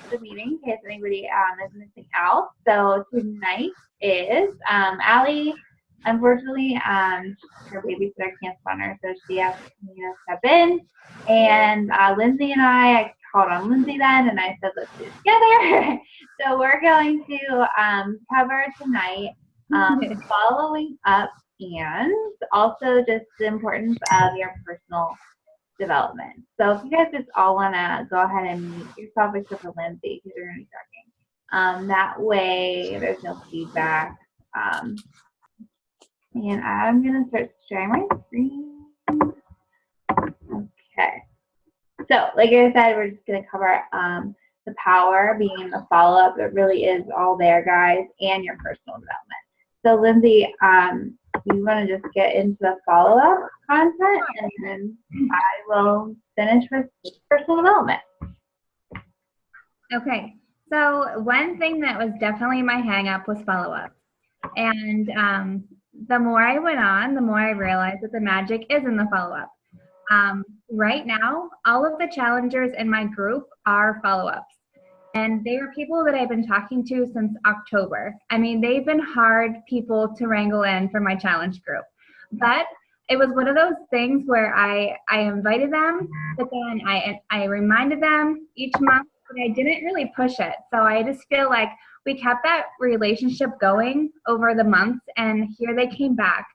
the meeting in case anybody is missing out. So tonight is Allie. Unfortunately, her babysitter can't find her, so she has to step in. And Lindsay and I called on Lindsay then, and I said, let's do it together. So we're going to cover tonight following up and also just the importance of your personal development. So if you guys just all want to go ahead and mute yourself except for Lindsay because you're going to be talking. That way there's no feedback. And I'm going to start sharing my screen. Okay. So like I said, we're just going to cover the power being in the follow-up. It really is all there, guys, and your personal development. So Lindsay, you want to just get into the follow-up content, and then I will finish with personal development. Okay. So one thing that was definitely my hang-up was follow-up. And the more I went on, the more I realized that the magic is in the follow-up. Right now, all of the challengers in my group are follow-ups. And they are people that I've been talking to since October. I mean, they've been hard people to wrangle in for my challenge group. But it was one of those things where I invited them, but then I reminded them each month, but I didn't really push it. So I just feel like we kept that relationship going over the months, and here they came back.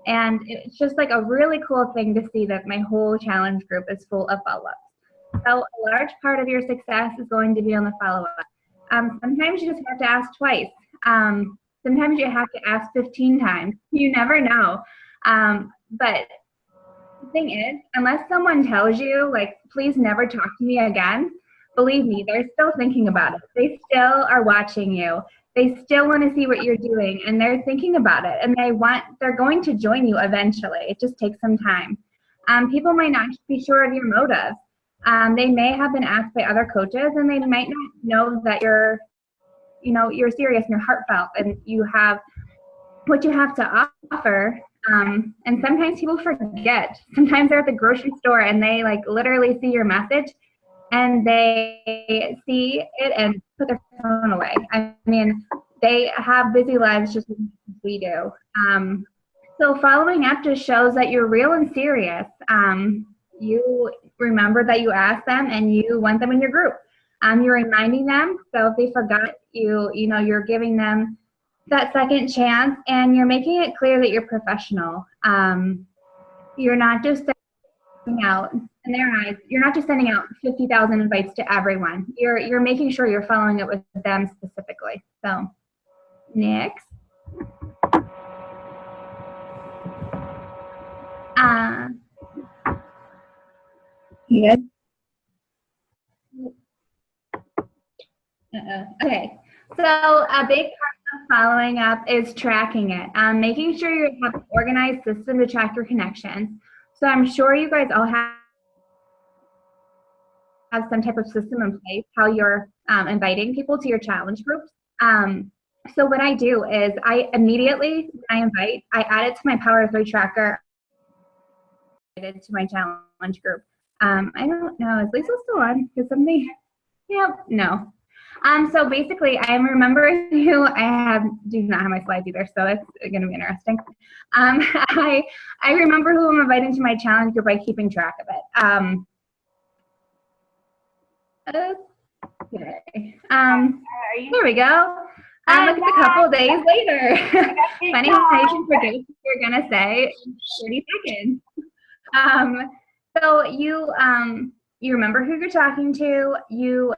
And it's just like a really cool thing to see that my whole challenge group is full of follow-ups. So a large part of your success is going to be on the follow-up. Sometimes you just have to ask twice. Sometimes you have to ask 15 times. You never know. But the thing is, unless someone tells you, like, please never talk to me again, believe me, they're still thinking about it. They still are watching you. They still want to see what you're doing, and they're thinking about it, and they're going to join you eventually. It just takes some time. People might not be sure of your motives. They may have been asked by other coaches, and they might not know that you're serious and you're heartfelt, and you have what you have to offer. And sometimes people forget. Sometimes they're at the grocery store and they like literally see your message, and they see it and put their phone away. I mean, they have busy lives just as we do. So following up just shows that you're real and serious. You remember that you asked them and you want them in your group. You're reminding them. So if they forgot, you're giving them that second chance, and you're making it clear that you're professional. You're not just sending out, in their eyes, you're not just sending out 50,000 invites to everyone. You're making sure you're following it with them specifically. So next. Yes. Okay, so a big part of following up is tracking it, making sure you have an organized system to track your connections. So I'm sure you guys all have some type of system in place, how you're inviting people to your challenge groups. So what I do is I immediately, when I invite, I add it to my Power of 3 tracker, to my challenge group. I don't know, is Lisa still on? Is somebody, yep, no. So basically, I am remembering who do not have my slides either, so that's going to be interesting. I remember who I'm inviting to my challenge group by keeping track of it. Okay. There we go. Look, it's a couple of days later. Funny how you can forget what you're going to say in 30 seconds. So you remember who you're talking to. You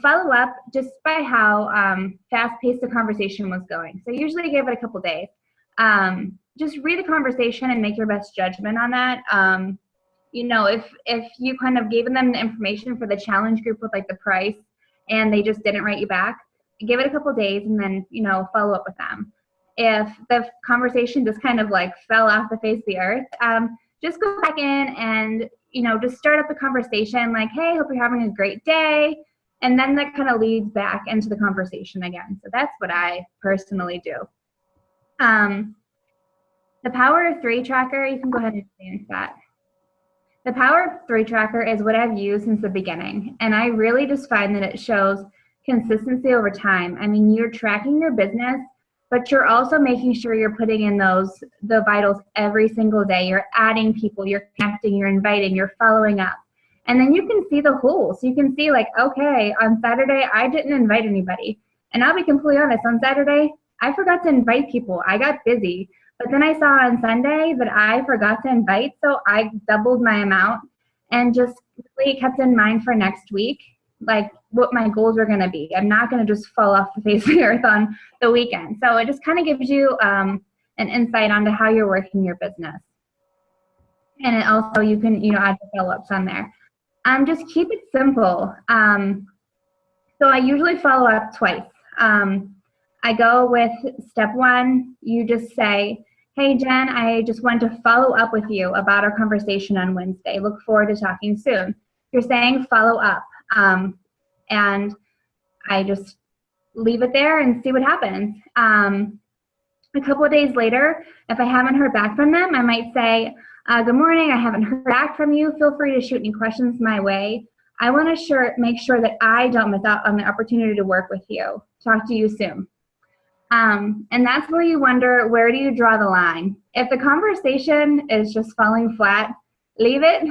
follow up just by how fast-paced the conversation was going. So usually give it a couple days. Just read the conversation and make your best judgment on that. If you kind of gave them the information for the challenge group with like the price and they just didn't write you back, give it a couple days and then, follow up with them. If the conversation just kind of like fell off the face of the earth, just go back in and, just start up the conversation like, hey, hope you're having a great day. And then that kind of leads back into the conversation again. So that's what I personally do. The Power of 3 tracker, you can go ahead and advance that. The Power of 3 tracker is what I've used since the beginning, and I really just find that it shows consistency over time. I mean, you're tracking your business, but you're also making sure you're putting in the vitals every single day. You're adding people, you're connecting, you're inviting, you're following up. And then you can see the holes. You can see like, okay, on Saturday, I didn't invite anybody. And I'll be completely honest, on Saturday, I forgot to invite people. I got busy. But then I saw on Sunday that I forgot to invite, so I doubled my amount and just really kept in mind for next week, like what my goals were going to be. I'm not going to just fall off the face of the earth on the weekend. So it just kind of gives you an insight onto how you're working your business. And it also, you can, add the follow-ups on there. Just keep it simple. So I usually follow up twice. I go with step 1, you just say, hey, Jen, I just wanted to follow up with you about our conversation on Wednesday. Look forward to talking soon. You're saying follow up. And I just leave it there and see what happens. A couple of days later, if I haven't heard back from them, I might say, good morning, I haven't heard back from you. Feel free to shoot any questions my way. I want to make sure that I don't miss out on the opportunity to work with you. Talk to you soon. And that's where you wonder, where do you draw the line? If the conversation is just falling flat, leave it.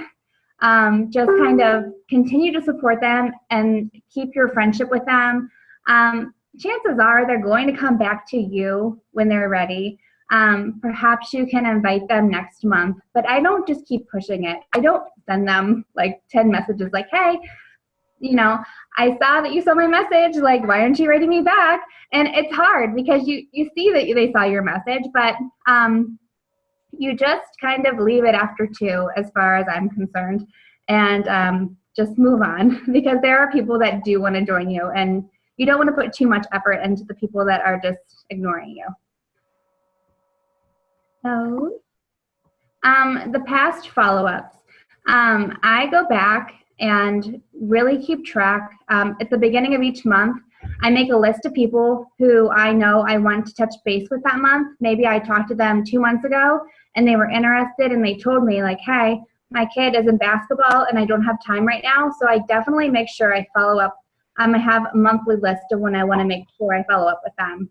Just kind of continue to support them and keep your friendship with them. Chances are they're going to come back to you when they're ready. Perhaps you can invite them next month, but I don't just keep pushing it. I don't send them like 10 messages like, hey, I saw that you saw my message, like, why aren't you writing me back? And it's hard because you see that they saw your message, but you just kind of leave it after 2 as far as I'm concerned, and just move on because there are people that do want to join you, and you don't want to put too much effort into the people that are just ignoring you. So the past follow-ups, I go back and really keep track. At the beginning of each month, I make a list of people who I know I want to touch base with that month. Maybe I talked to them 2 months ago and they were interested and they told me like, hey, my kid is in basketball and I don't have time right now. So I definitely make sure I follow up. I have a monthly list of when I want to make sure I follow up with them.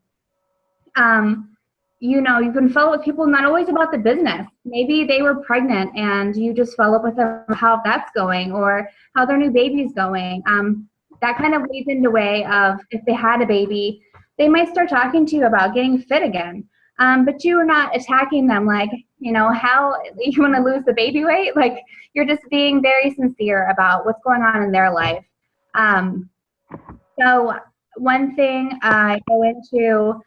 You can follow up with people not always about the business. Maybe they were pregnant and you just follow up with them how that's going or how their new baby's going. That kind of leads into way of if they had a baby, they might start talking to you about getting fit again. But you are not attacking them like, how you want to lose the baby weight. Like you're just being very sincere about what's going on in their life. So one thing I go into,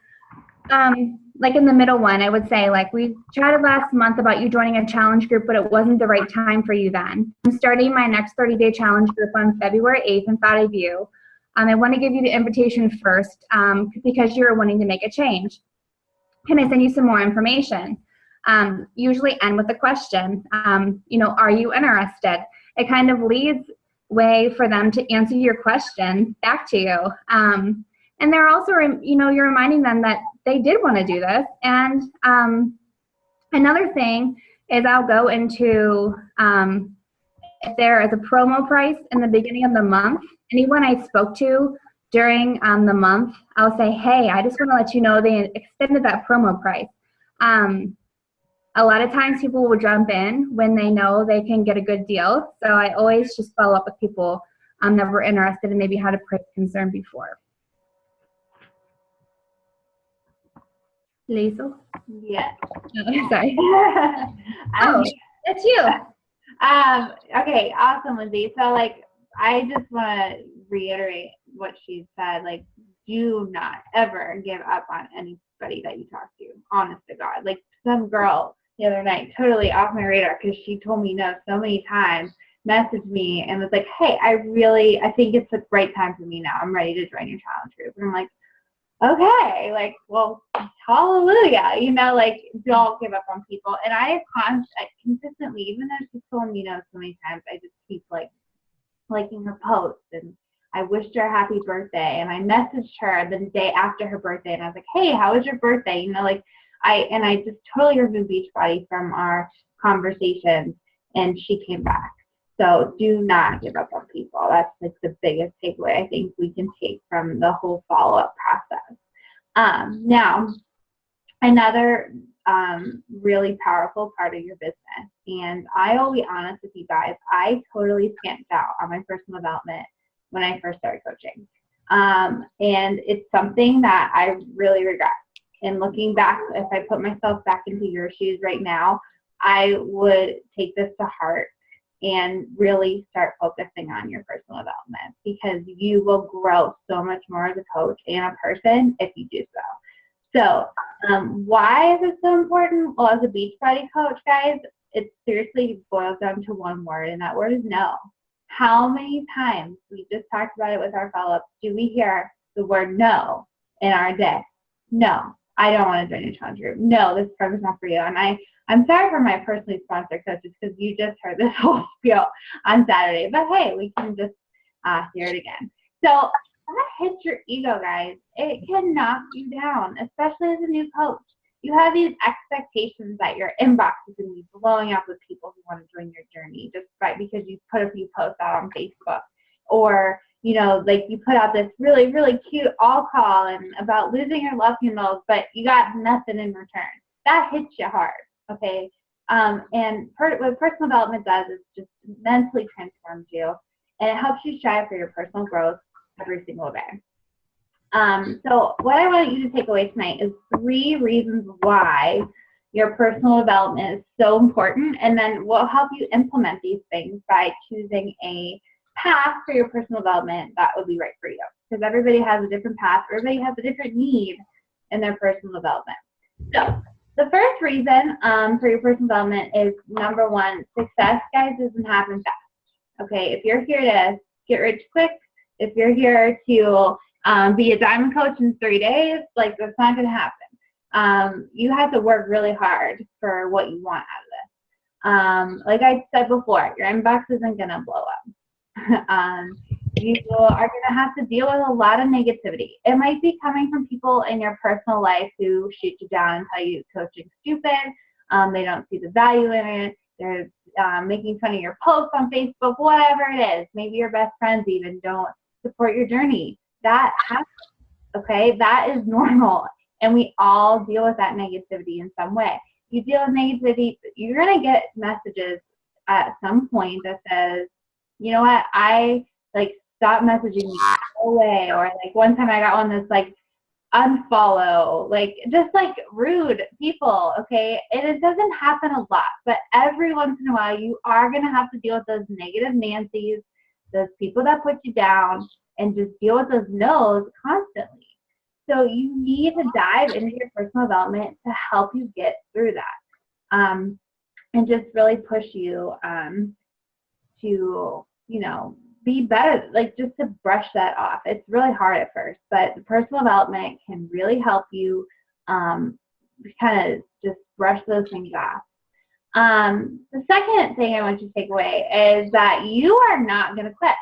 like in the middle one, I would say like we chatted last month about you joining a challenge group, but it wasn't the right time for you then. I'm starting my next 30-day challenge group on February 8th and thought of you. I want to give you the invitation first because you're wanting to make a change. Can I send you some more information? Usually end with a question. Are you interested? It kind of leads way for them to answer your question back to you. And they're also, you're reminding them that they did want to do this. And another thing is I'll go into, if there is a promo price in the beginning of the month, anyone I spoke to during the month, I'll say, hey, I just want to let you know they extended that promo price. A lot of times people will jump in when they know they can get a good deal. So I always just follow up with people that were interested and maybe had a price concern before. Liesl? Yes. Oh, sorry. Oh, that's you. Okay, awesome, Lindsay. So, I just want to reiterate what she said. Do not ever give up on anybody that you talk to. Honest to God. Some girl the other night, totally off my radar because she told me no so many times, messaged me and was like, hey, I think it's the right time for me now. I'm ready to join your challenge group. And I'm like, okay, well, hallelujah, don't give up on people. And I have consistently, even though she's told me no so many times, I just keep liking her posts, and I wished her a happy birthday, and I messaged her the day after her birthday, and I was like, hey, how was your birthday? I just totally removed Beachbody from our conversations, and she came back. So do not give up on people. That's like the biggest takeaway I think we can take from the whole follow-up process. Now, another really powerful part of your business, and I will be honest with you guys, I totally skimped out on my personal development when I first started coaching. And it's something that I really regret. And looking back, if I put myself back into your shoes right now, I would take this to heart and really start focusing on your personal development, because you will grow so much more as a coach and a person if you do so. So why is it so important? Well, as a Beachbody coach, guys, it seriously boils down to one word, and that word is no. How many times, we just talked about it with our follow-ups, do we hear the word no in our day? No, I don't want to join your challenge group. No, this program's not for you. And I'm sorry for my personally sponsored coaches, because you just heard this whole spiel on Saturday. But hey, we can just hear it again. So that hits your ego, guys. It can knock you down, especially as a new coach. You have these expectations that your inbox is going to be blowing up with people who want to join your journey just because you put a few posts out on Facebook. Or, you know, like you put out this really, really cute all call and about losing your love handles, but you got nothing in return. That hits you hard, okay? And what personal development does is just mentally transforms you, and it helps you strive for your personal growth every single day. So what I want you to take away tonight is 3 reasons why your personal development is so important, and then we'll help you implement these things by choosing a path for your personal development that would be right for you, because everybody has a different path, everybody has a different need in their personal development. So the first reason for your personal development is, number 1, success, guys, doesn't happen fast. Okay, if you're here to get rich quick, if you're here to be a diamond coach in 3 days, like, that's not going to happen. You have to work really hard for what you want out of this. Like I said before, your inbox isn't going to blow up. You are going to have to deal with a lot of negativity. It might be coming from people in your personal life who shoot you down and tell you coaching's stupid. They don't see the value in it. They're making fun of your posts on Facebook, whatever it is. Maybe your best friends even don't support your journey. That happens, okay? That is normal, and we all deal with that negativity in some way. You deal with negativity, you're going to get messages at some point that says, you know what, stop messaging me, go away. Or like one time I got one that's like, unfollow, like just like rude people, okay? And it doesn't happen a lot, but every once in a while you are going to have to deal with those negative Nancy's, those people that put you down, and just deal with those no's constantly. So you need to dive into your personal development to help you get through that, and just really push you to, you know, be better, like just to brush that off. It's really hard at first, but personal development can really help you kind of just brush those things off. The second thing I want you to take away is that you are not going to quit.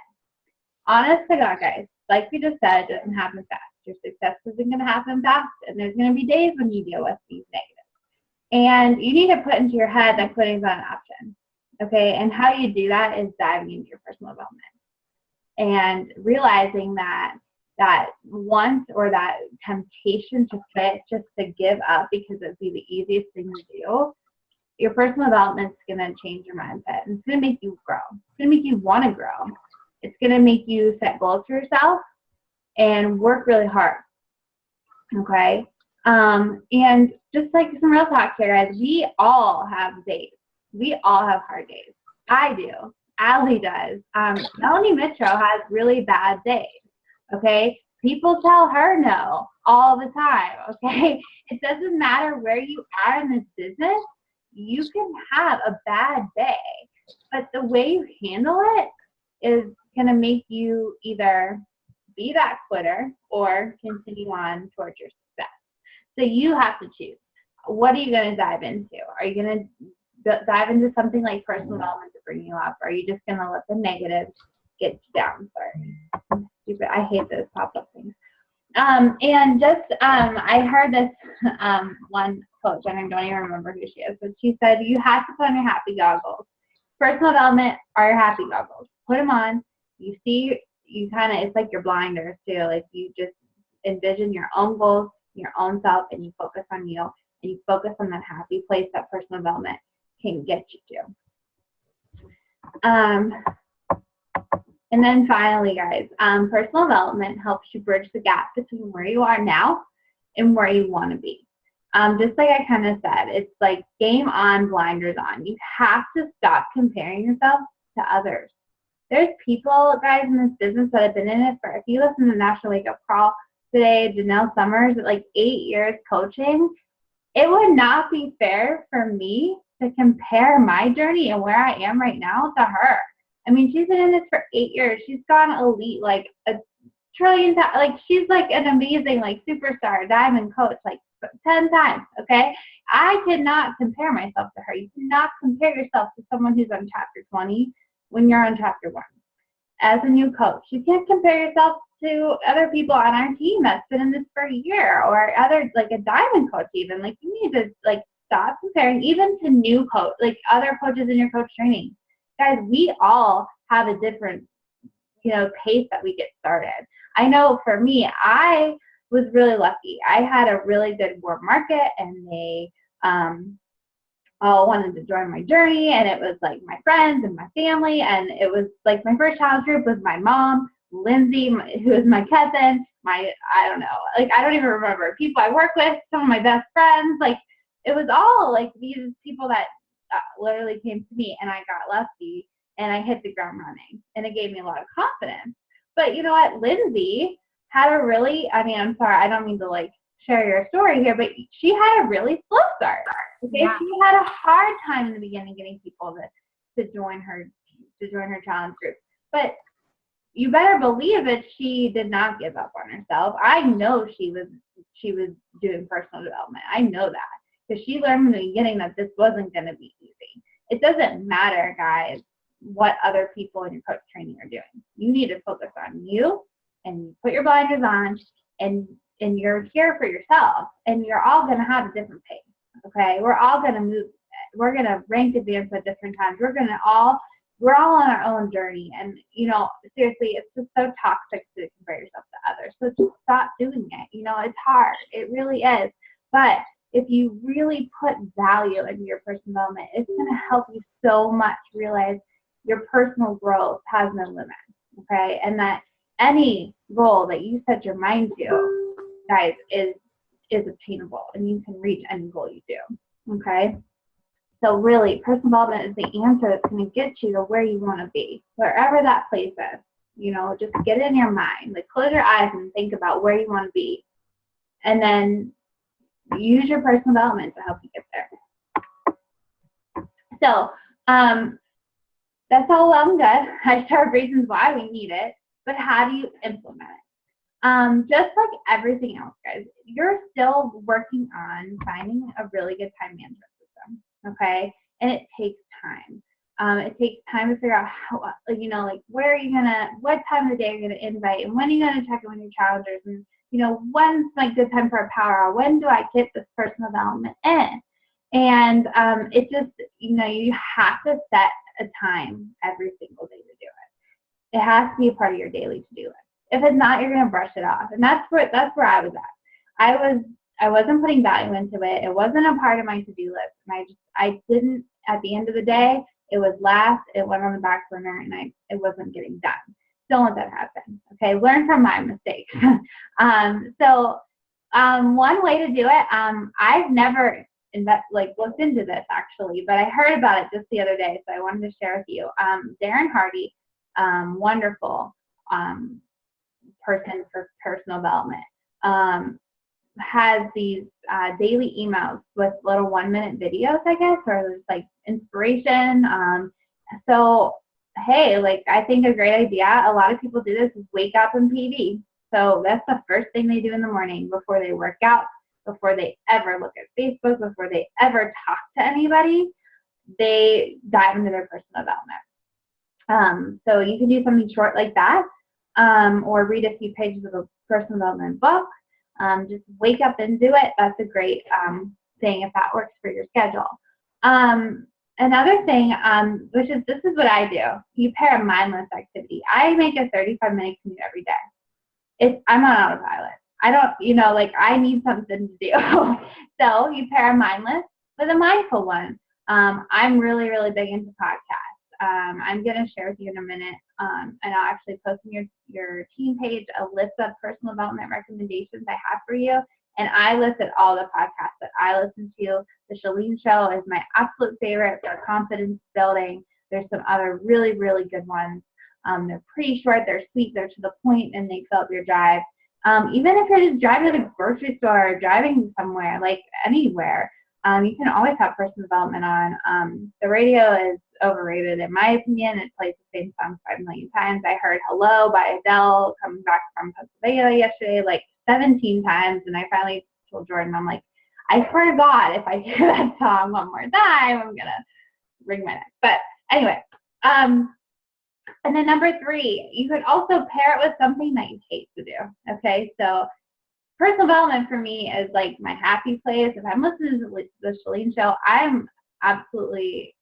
Honest to God, guys, like we just said, it doesn't happen fast. Your success isn't going to happen fast, and there's going to be days when you deal with these negatives. And you need to put into your head that quitting is not an option, okay? And how you do that is diving into your personal development and realizing that want or that temptation to quit, just to give up because it would be the easiest thing to do. Your personal development is going to change your mindset, and it's going to make you grow. It's going to make you want to grow. It's going to make you set goals for yourself and work really hard, okay? And just like some real talk here, guys, we all have days. We all have hard days. I do. Allie does. Melanie Mitro has really bad days, okay? People tell her no all the time, okay? It doesn't matter where you are in this business. You can have a bad day, but the way you handle it is going to make you either be that quitter or continue on towards your success. So you have to choose. What are you going to dive into? Are you going to dive into something like personal development to bring you up? Or are you just going to let the negative get you down? Sorry. Stupid. I hate those pop-up things. And just, I heard this one coach, and I don't even remember who she is, but she said, you have to put on your happy goggles personal development are your happy goggles. Put them on. You see, it's like your blinders too. Like you just envision your own goals, your own self, and you focus on you, and you focus on that happy place that personal development can get you to. And then finally, guys, personal development helps you bridge the gap between where you are now and where you want to be. Just like I kind of said, it's like game on, blinders on. You have to stop comparing yourself to others. There's people, guys, in this business that have been in it for, if you listen to National Wake Up Call today, Janelle Summers, like 8 years coaching, it would not be fair for me to compare my journey and where I am right now to her. I mean, she's been in this for 8 years. She's gone elite like a trillion times. Like, she's like an amazing, like, superstar, diamond coach, like 10 times, okay? I cannot compare myself to her. You cannot compare yourself to someone who's on chapter 20 when you're on chapter 1. As a new coach, you can't compare yourself to other people on our team that's been in this for a year, or other, like a diamond coach even. Like, you need to, like, stop comparing even to new coach, like other coaches in your coach training. Guys, we all have a different, pace that we get started. I know for me, I was really lucky. I had a really good warm market, and they all wanted to join my journey, and it was like my friends and my family, and it was like my first challenge group was my mom, Lindsay, who is my cousin, I don't know, like I don't even remember, people I work with, some of my best friends, like it was all like these people that literally came to me, and I got lucky, and I hit the ground running, and it gave me a lot of confidence. But you know what, Lindsay had a really, I'm sorry, I don't mean to like share your story here, but she had a really slow start. Okay, yeah. She had a hard time in the beginning getting people to join her challenge group. But you better believe that she did not give up on herself. I know she was doing personal development. I know that because she learned from the beginning that this wasn't going to be easy. It doesn't matter, guys, what other people in your coach training are doing. You need to focus on you and put your blinders on, and you're here for yourself, and you're all going to have a different pace. Okay, we're all going to move. We're going to rank advance at different times. We're all on our own journey. And, seriously, it's just so toxic to compare yourself to others. So just stop doing it. It's hard. It really is. But if you really put value into your personal development, it's going to help you so much realize your personal growth has no limit. Okay, and that any goal that you set your mind to, guys, is obtainable, and you can reach any goal you do. Okay, so really, personal development is the answer that's going to get you to where you want to be, wherever that place is. Just get it in your mind, like close your eyes and think about where you want to be, and then use your personal development to help you get there. So that's all well and good. I started reasons why we need it, but how do you implement it? Just like everything else, guys, you're still working on finding a really good time management system, okay? And it takes time. It takes time to figure out how, like where are you what time of the day are you gonna invite, and when are you gonna check in with your challengers, and when's like good time for a power hour? When do I get this personal development in? And it just, you have to set a time every single day to do it. It has to be a part of your daily to-do list. If it's not, you're gonna brush it off, and that's where I was at. I wasn't putting value into it. It wasn't a part of my to-do list, and I didn't. At the end of the day, it was last. It went on the back burner, and it wasn't getting done. Don't let that happen. Okay, learn from my mistakes. One way to do it. I've never looked into this actually, but I heard about it just the other day, so I wanted to share with you. Darren Hardy, wonderful person for personal development, has these daily emails with little 1-minute videos, I guess, or just like inspiration. So hey, like I think a great idea, a lot of people do this, is wake up and PV. So that's the first thing they do in the morning before they work out, before they ever look at Facebook, before they ever talk to anybody. They dive into their personal development. So you can do something short like that, or read a few pages of a personal development book. Just wake up and do it. That's a great thing if that works for your schedule. another thing, this is what I do. You pair a mindless activity. I make a 35-minute commute every day. I'm on autopilot. I don't, like I need something to do. So you pair a mindless with a mindful one. I'm really, really big into podcasts. I'm going to share with you in a minute, and I'll actually post on your team page a list of personal development recommendations I have for you. And I listed all the podcasts that I listen to. The Chalene Show is my absolute favorite for confidence building. There's some other really, really good ones. They're pretty short, they're sweet, they're to the point, and they fill up your drive. Even if you're just driving to the grocery store or driving somewhere, like anywhere, you can always have personal development on. The radio is overrated, in my opinion. It plays the same song 5 million times. I heard Hello by Adele coming back from Pennsylvania yesterday, like 17 times, and I finally told Jordan, I'm like, I swear to God, if I hear that song one more time, I'm gonna wring my neck. But anyway, and then number 3, you could also pair it with something that you hate to do. Okay, so personal development for me is like my happy place. If I'm listening to the Chalene Show, I'm absolutely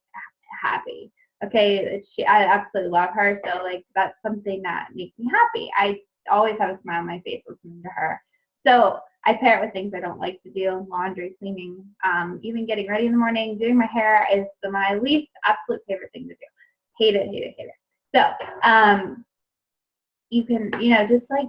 happy. Okay, I absolutely love her, so like that's something that makes me happy. I always have a smile on my face listening to her. So I pair it with things I don't like to do: laundry, cleaning, even getting ready in the morning, doing my hair is my least absolute favorite thing to do. Hate it, hate it, hate it. So you can, just like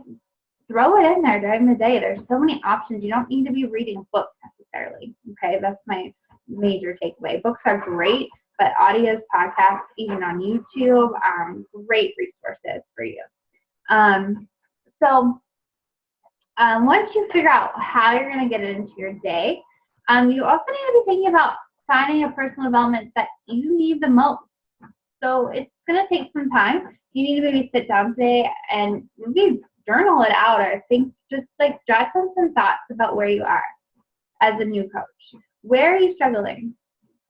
throw it in there during the day. There's so many options. You don't need to be reading books necessarily. Okay, that's my major takeaway. Books are great, but audios, podcasts, even on YouTube, great resources for you. So once you figure out how you're going to get it into your day, you also need to be thinking about finding a personal development that you need the most. So it's going to take some time. You need to maybe sit down today and maybe journal it out, or think, just like jot down some thoughts about where you are as a new coach. Where are you struggling?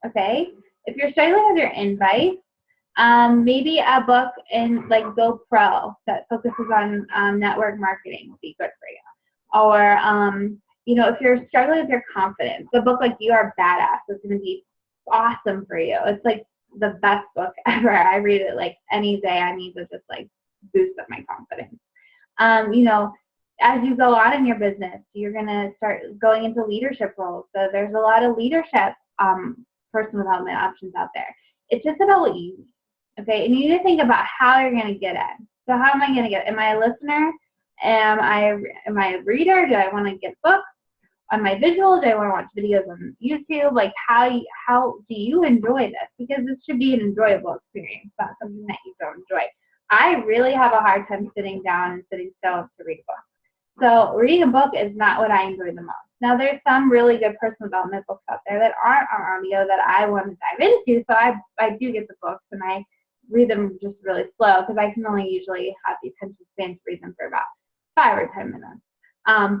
Okay. If you're struggling with your invite, maybe a book in like Go Pro that focuses on network marketing would be good for you. Or, if you're struggling with your confidence, a book like You Are Badass is going to be awesome for you. It's like the best book ever. I read it like any day. I need to just like boost up my confidence. As you go on in your business, you're going to start going into leadership roles. So there's a lot of leadership personal development options out there. It's just about what you need. Okay, and you need to think about how you're going to get it. So how am I going to get it? Am I a listener? Am I a reader? Do I want to get books? Am I visual? Do I want to watch videos on YouTube? Like how do you enjoy this? Because this should be an enjoyable experience, not something that you don't enjoy. I really have a hard time sitting down and sitting still to read a book. So reading a book is not what I enjoy the most. Now there's some really good personal development books out there that aren't on audio that I want to dive into. So I do get the books and I read them just really slow because I can only usually have the attention span to read them for about 5 or 10 minutes.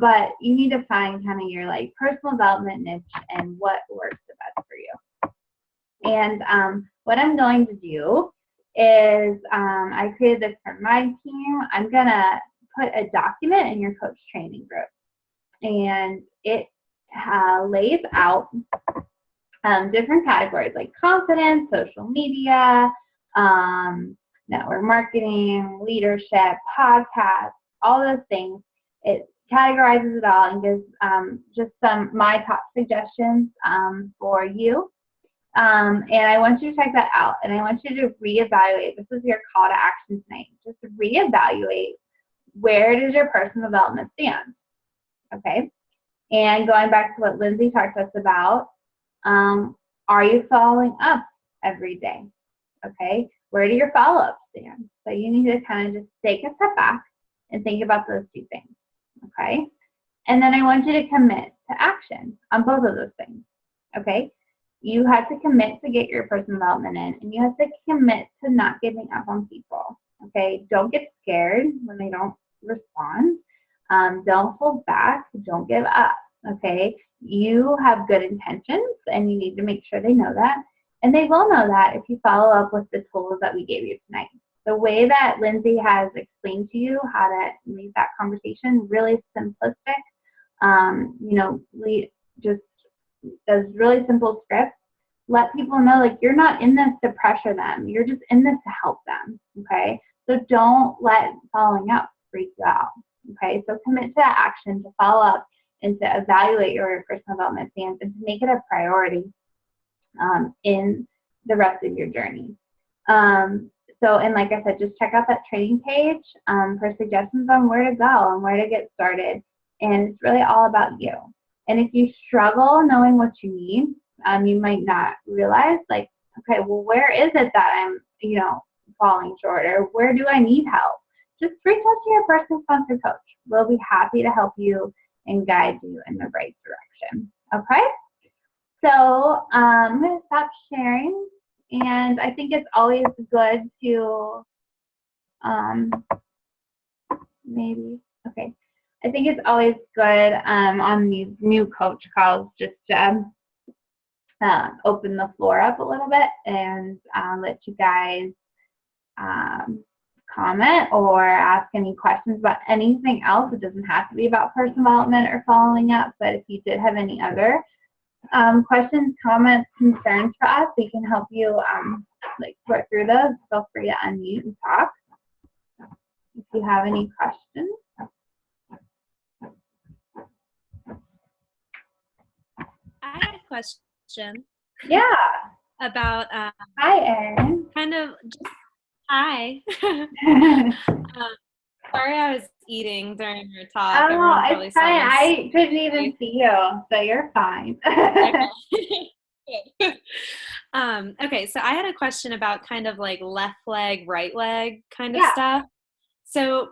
But you need to find kind of your like personal development niche and what works the best for you. And what I'm going to do is I created this for my team. I'm going to put a document in your coach training group. And it lays out different categories like confidence, social media, network marketing, leadership, podcasts, all those things. It categorizes it all and gives just my top suggestions for you. And I want you to check that out. And I want you to reevaluate. This is your call to action tonight. Just reevaluate, where does your personal development stand? Okay. And going back to what Lindsay talked to us about, are you following up every day? Okay. Where do your follow-ups stand? So you need to kind of just take a step back and think about those two things. Okay. And then I want you to commit to action on both of those things. Okay. You have to commit to get your personal development in, and you have to commit to not giving up on people. Okay. Don't get scared when they don't respond. Don't hold back. Don't give up. Okay. You have good intentions and you need to make sure they know that. And they will know that if you follow up with the tools that we gave you tonight. The way that Lindsay has explained to you how to make that conversation really simplistic, just does really simple scripts. let people know, like, you're not in this to pressure them. You're just in this to help them, okay? So don't let following up freak you out, okay? So commit to that action to follow up and to evaluate your personal development plans and to make it a priority in the rest of your journey. And like I said, just check out that training page for suggestions on where to go and where to get started. And it's really all about you. And if you struggle knowing what you need, you might not realize, like, okay, well, where is it that I'm, falling short, or where do I need help? Just reach out to your personal sponsor coach. We'll be happy to help you and guide you in the right direction. Okay? So I'm going to stop sharing. And I think it's always good to I think it's always good on these new coach calls just to open the floor up a little bit and let you guys comment or ask any questions about anything else. It doesn't have to be about personal development or following up, but if you did have any other questions, comments, concerns for us, we can help you work through those. Feel free to unmute and talk if you have any questions. I had a question. Yeah. About hi, Erin. Kind of just hi. Sorry, I was eating during your talk. Oh, it's fine. I couldn't even see you, so you're fine. Okay, so I had a question about kind of like left leg, right leg kind of stuff. So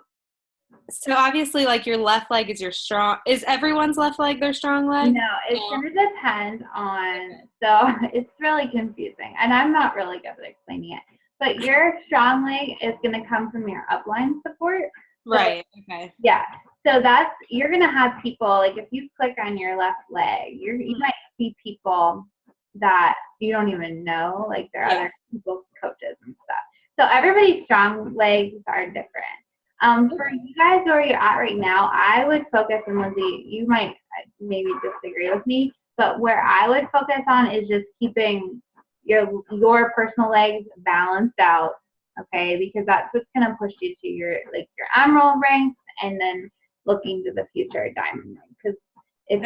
obviously, like, your left leg is is everyone's left leg their strong leg? No, it's going to depend on, so it's really confusing, and I'm not really good at explaining it, but your strong leg is going to come from your upline support. Right, okay. Yeah, so you're going to have people, like, if you click on your left leg, you might see people that you don't even know, like, they're other people's coaches and stuff. So everybody's strong legs are different. For you guys where you're at right now, I would focus, and Lindsay, you might maybe disagree with me, but where I would focus on is just keeping your personal legs balanced out, okay? Because that's what's going to push you to your emerald ranks, and then looking to the future diamond rank. Because if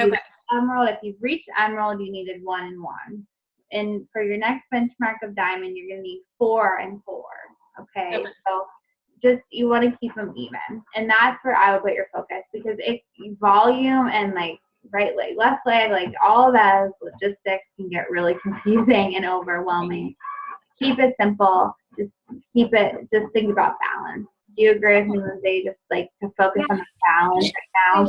you've reached emerald, you needed 1 and 1, and for your next benchmark of diamond, you're going to need 4 and 4. Okay, so just you want to keep them even, and that's where I would put your focus, because it's volume and right leg, left leg, all of those logistics can get really confusing and overwhelming. Keep it simple. Just think about balance. Do you agree with me, Lindsay? Just to focus on the balance right now.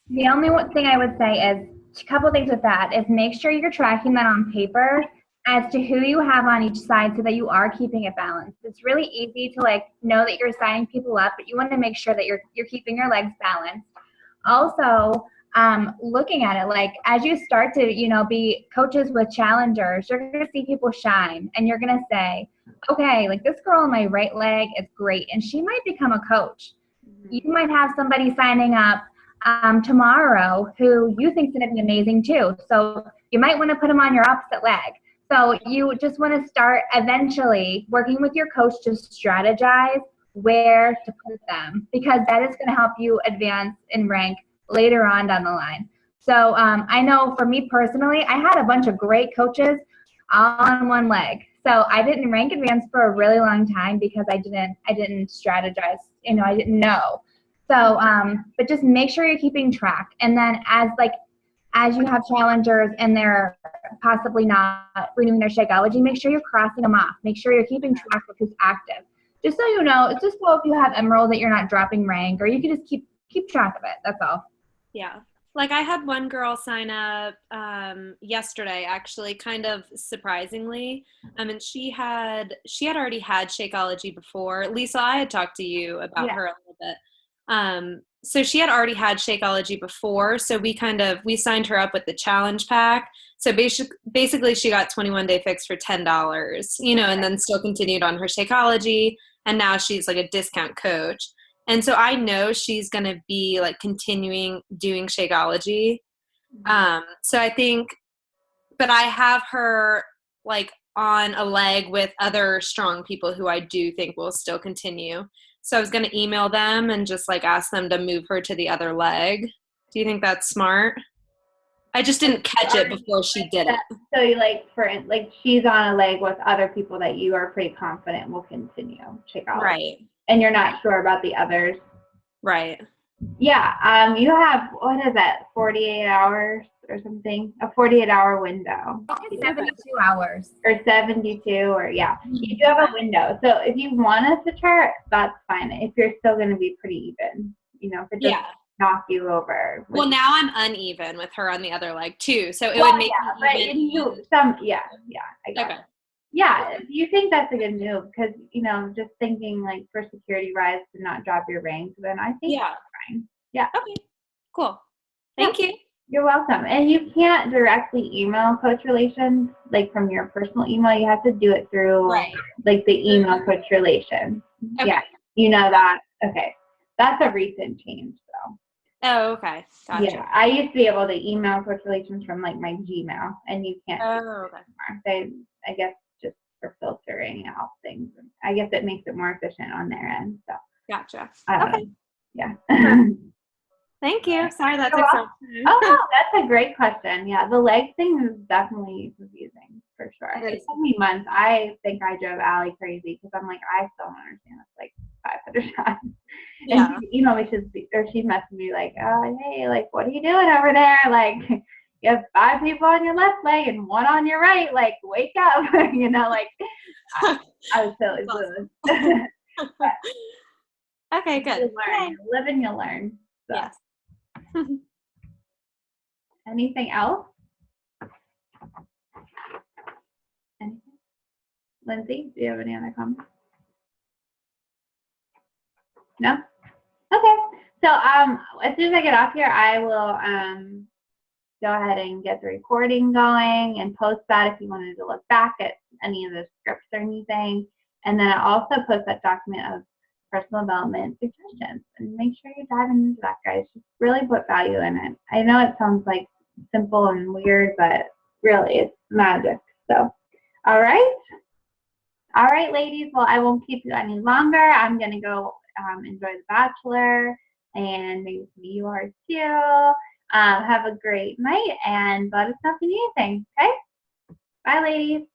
The only thing I would say is a couple things with that is make sure you're tracking that on paper as to who you have on each side so that you are keeping it balanced. It's really easy to know that you're signing people up, but you want to make sure that you're keeping your legs balanced. Also, looking at it, as you start to, be coaches with challengers, you're going to see people shine, and you're going to say, okay, this girl on my right leg is great, and she might become a coach. You might have somebody signing up tomorrow who you think is going to be amazing too. So you might want to put them on your opposite leg. So you just want to start eventually working with your coach to strategize where to put them, because that is going to help you advance in rank later on down the line. So I know for me personally, I had a bunch of great coaches on one leg. So I didn't rank advance for a really long time because I didn't strategize. I didn't know. So, but just make sure you're keeping track. And then as you have challengers and they're possibly not renewing their Shakeology, make sure you're crossing them off. Make sure you're keeping track of who's active. Just so you know, it's just so if you have Emerald that you're not dropping rank, or you can just keep track of it. That's all. Yeah. I had one girl sign up yesterday, actually, kind of surprisingly. And she had already had Shakeology before. Lisa, I had talked to you about her a little bit. So she had already had Shakeology before. So we signed her up with the challenge pack. So basically she got 21-day fix for $10, and then still continued on her Shakeology. And now she's a discount coach. And so I know she's going to be continuing doing Shakeology. So I think, but I have her like on a leg with other strong people who I do think will still continue. So I was going to email them and just like ask them to move her to the other leg. Do you think that's smart? I just didn't catch it before she did it. So you she's on a leg with other people that you are pretty confident will continue Shakeology. Right. And you're not sure about the others. Right. Yeah. You have, what is that, 48 hours or something? A 48-hour window. 72 hours. Or 72, or yeah. You do have a window. So if you want us to chart, that's fine. If you're still going to be pretty even, if it doesn't knock you over. Well, now I'm uneven with her on the other leg too. So it would make me even. I got it. Yeah, if you think that's a good move, because, just thinking like for security rise to not drop your rank, then I think that's fine. Yeah. Okay, cool. Thank you. You're welcome. And you can't directly email Coach Relations, like from your personal email. You have to do it through like the email Coach Relations. Okay. Yeah, you know that. Okay. That's a recent change, though. Oh, okay. Gotcha. Yeah, I used to be able to email Coach Relations from like my Gmail, and you can't. Oh, okay. They, I guess, just for filtering out things. I guess it makes it more efficient on their end. So. Gotcha. Okay. Yeah. Thank you. Sorry that took so long. Oh, that's a great question. Yeah, the leg thing is definitely confusing for sure. It took me months. I think I drove Allie crazy because I'm like, I still don't understand this like 500 times. Yeah. And she messaged me like, oh, hey, like, what are you doing over there? Like, you have 5 people on your left leg and 1 on your right. Like, wake up. Like, I was totally clueless. Okay, good. You learn. You live and you learn. So. Yes. Anything else? Anything? Lindsay, do you have any other comments? No? Okay. So as soon as I get off here, I will go ahead and get the recording going and post that if you wanted to look back at any of the scripts or anything. And then I also post that document of personal development suggestions, and make sure you're diving into that, guys. Just really put value in it. I know it sounds like simple and weird, but really it's magic. So, all right, ladies. Well, I won't keep you any longer. I'm gonna go enjoy The Bachelor, and maybe you are too. Have a great night, and let us know if you need anything. Okay. Bye, ladies.